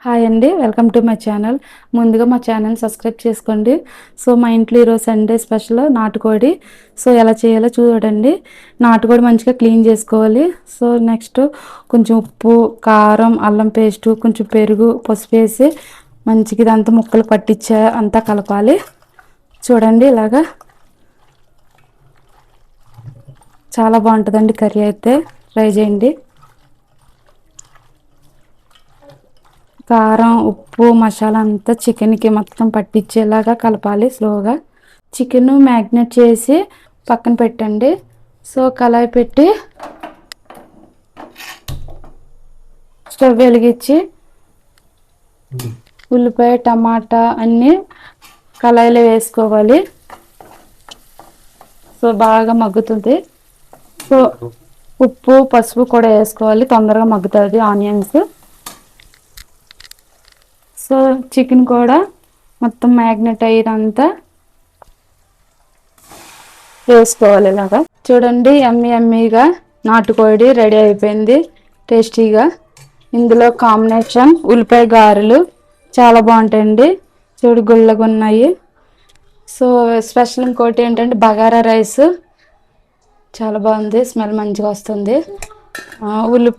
Hi అండి, welcome to my channel. ముందుగా మా ఛానల్ సబ్స్క్రైబ్ చేసుకోండి. సో మా ఇంట్లో ఈరోజు సండే స్పెషల్ నాటుకోడి. సో ఎలా చేయాలో చూడండి. నాటుకోడి మంచిగా క్లీన్ చేసుకోవాలి. సో నెక్స్ట్ కొంచెం ఉప్పు, కారం, అల్లం పేస్టు, కొంచెం పెరుగు, పసుపు వేసి మంచిగా ఇదంతా ముక్కలు పట్టించే అంతా కలపాలి. చూడండి ఇలాగా చాలా బాగుంటుందండి కర్రీ. అయితే ట్రై చేయండి. కారం, ఉప్పు, మసాలా అంతా చికెన్కి మొత్తం పట్టించేలాగా కలపాలి స్లోగా. చికెన్ మ్యాగ్నేట్ చేసి పక్కన పెట్టండి. సో కళాయి పెట్టి స్టవ్ వెలిగించి ఉల్లిపాయ, టమాటా అన్నీ కళాయిలో వేసుకోవాలి. సో బాగా మగ్గుతుంది. సో ఉప్పు, పసుపు కూడా వేసుకోవాలి, తొందరగా మగ్గుతుంది ఆనియన్స్. సో చికెన్ కూడా మొత్తం మ్యాగ్నెట్ అయ్యేదంతా వేసుకోవాలి ఇలాగా. చూడండి యమ్మీగా నాటుకోడి రెడీ అయిపోయింది టేస్టీగా. ఇందులో కాంబినేషన్ ఉల్లిపాయ గారెలు చాలా బాగుంటాయండి. చూడు గుల్లగా ఉన్నాయి. సో స్పెషల్ ఇంకోటి ఏంటంటే బగారా రైస్ చాలా బాగుంది, స్మెల్ మంచిగా వస్తుంది. ఉల్లి